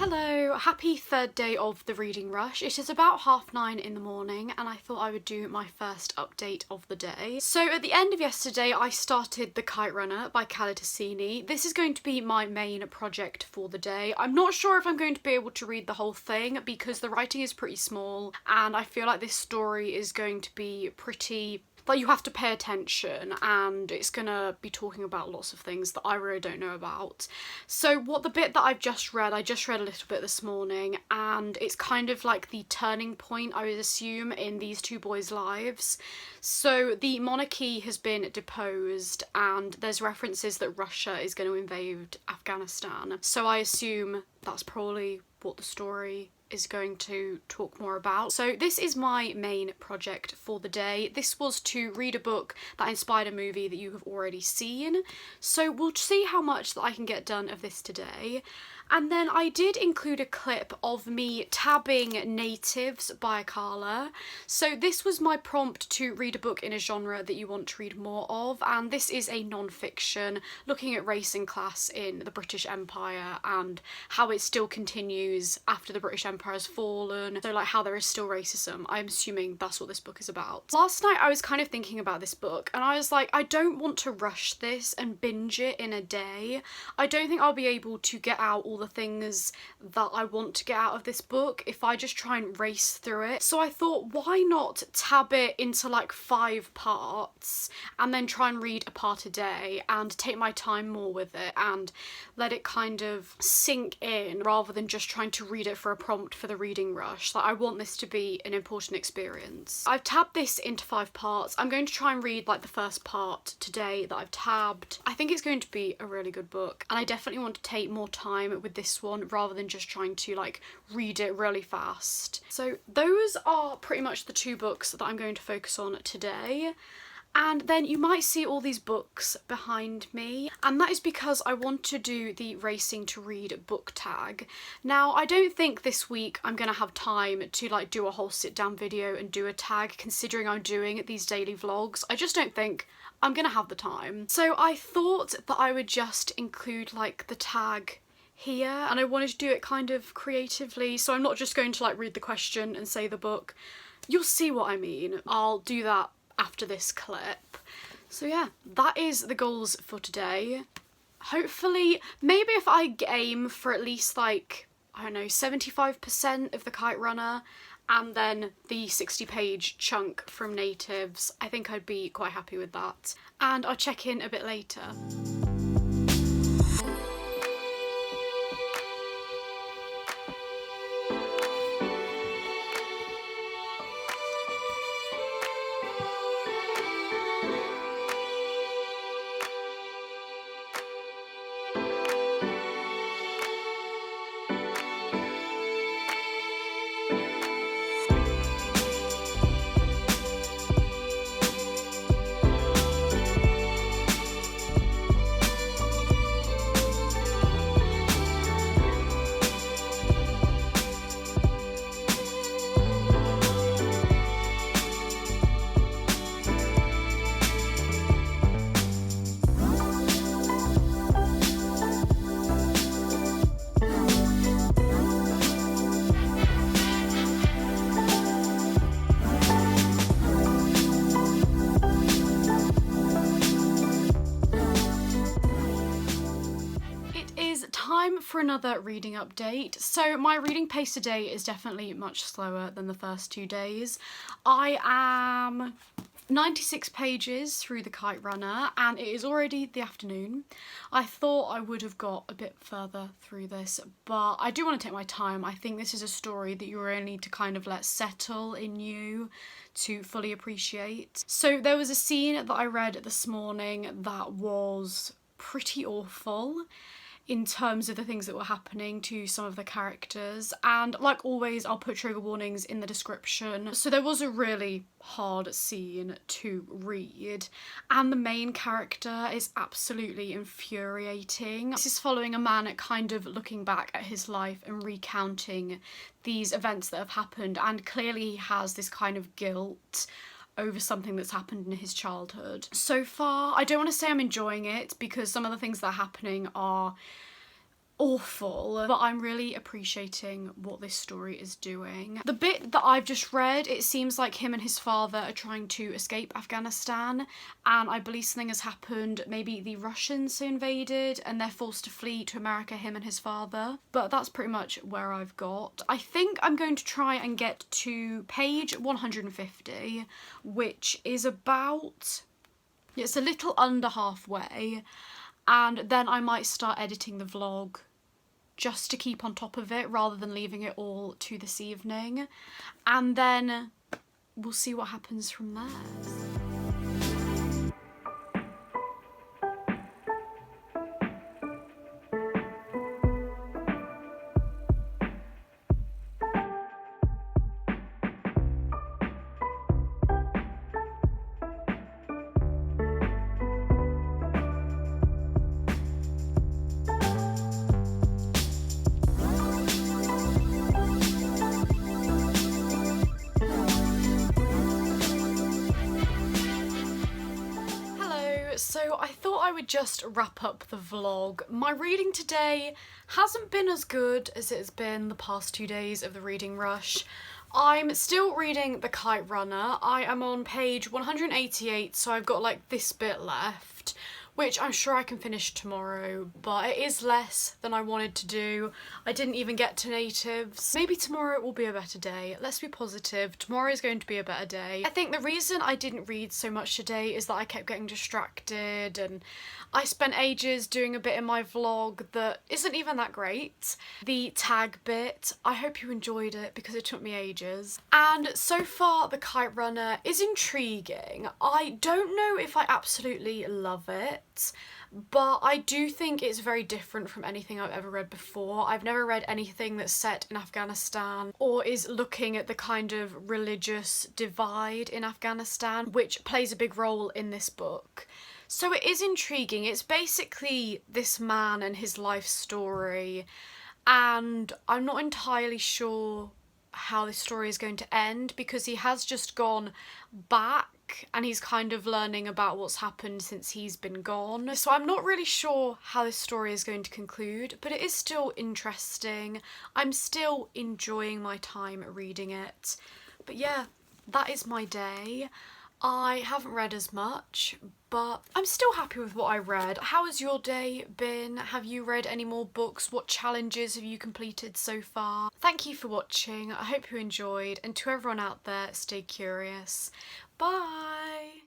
Hello, happy third day of the reading rush. It is about 9:30 in the morning and I thought I would do my first update of the day. So at the end of yesterday I started The Kite Runner by Khaled Hosseini. This is going to be my main project for the day. I'm not sure if I'm going to be able to read the whole thing because the writing is pretty small and I feel like this story is going to be pretty... like you have to pay attention and it's gonna be talking about lots of things that I really don't know about. So the bit that I just read a little bit this morning and it's kind of like the turning point, I would assume, in these two boys' lives. So the monarchy has been deposed and there's references that Russia is going to invade Afghanistan. So I assume that's probably what the story is going to talk more about. So this is my main project for the day. This was to read a book that inspired a movie that you have already seen. So we'll see how much that I can get done of this today. And then I did include a clip of me tabbing Natives by Carla. So this was my prompt to read a book in a genre that you want to read more of, and this is a non-fiction looking at race and class in the British Empire and how it still continues after the British Empire has fallen. So like how there is still racism. I'm assuming that's what this book is about. Last night I was kind of thinking about this book and I was like, I don't want to rush this and binge it in a day. I don't think I'll be able to get out all the things that I want to get out of this book if I just try and race through it. So I thought, why not tab it into like 5 parts and then try and read a part a day and take my time more with it and let it kind of sink in rather than just trying to read it for a prompt for the reading rush. Like I want this to be an important experience. I've tabbed this into 5 parts. I'm going to try and read like the first part today that I've tabbed. I think it's going to be a really good book and I definitely want to take more time with this one rather than just trying to like read it really fast. So those are pretty much the 2 books that I'm going to focus on today. And then you might see all these books behind me, and that is because I want to do the racing to read book tag. Now I don't think this week I'm gonna have time to like do a whole sit down video and do a tag, considering I'm doing these daily vlogs. I just don't think I'm gonna have the time. So I thought that I would just include like the tag here, and I wanted to do it kind of creatively, so I'm not just going to like read the question and say the book. You'll see what I mean. I'll do that after this clip. So yeah, that is the goals for today. Hopefully, maybe if I aim for at least like, I don't know, 75% of the Kite Runner and then the 60-page chunk from Natives, I think I'd be quite happy with that. And I'll check in a bit later. Time for another reading update. So my reading pace today is definitely much slower than the first 2 days. I am 96 pages through The Kite Runner and it is already the afternoon. I thought I would have got a bit further through this, but I do want to take my time. I think this is a story that you really need to kind of let settle in you to fully appreciate. So there was a scene that I read this morning that was pretty awful in terms of the things that were happening to some of the characters, and like always I'll put trigger warnings in the description. So there was a really hard scene to read and the main character is absolutely infuriating. This is following a man kind of looking back at his life and recounting these events that have happened, and clearly he has this kind of guilt over something that's happened in his childhood. So far, I don't want to say I'm enjoying it because some of the things that are happening are awful, but I'm really appreciating what this story is doing. The bit that I've just read, it seems like him and his father are trying to escape Afghanistan, and I believe something has happened. Maybe the Russians invaded and they're forced to flee to America, him and his father. But that's pretty much where I've got. I think I'm going to try and get to page 150, which is about, it's a little under halfway, and then I might start editing the vlog just to keep on top of it rather than leaving it all to this evening, and then we'll see what happens from there. So I thought I would just wrap up the vlog. My reading today hasn't been as good as it has been the past 2 days of the reading rush. I'm still reading The Kite Runner. I am on page 188, so I've got like this bit left, which I'm sure I can finish tomorrow, but it is less than I wanted to do. I didn't even get to natives. Maybe tomorrow will be a better day. Let's be positive. Tomorrow is going to be a better day. I think the reason I didn't read so much today is that I kept getting distracted, and I spent ages doing a bit in my vlog that isn't even that great. The tag bit, I hope you enjoyed it because it took me ages. And so far, The Kite Runner is intriguing. I don't know if I absolutely love it, but I do think it's very different from anything I've ever read before. I've never read anything that's set in Afghanistan or is looking at the kind of religious divide in Afghanistan, which plays a big role in this book. So it is intriguing. It's basically this man and his life story, and I'm not entirely sure how this story is going to end because he has just gone back and he's kind of learning about what's happened since he's been gone. So I'm not really sure how this story is going to conclude, but it is still interesting. I'm still enjoying my time reading it. But yeah, that is my day. I haven't read as much, but I'm still happy with what I read. How has your day been? Have you read any more books? What challenges have you completed so far? Thank you for watching. I hope you enjoyed, and to everyone out there, stay curious. Bye!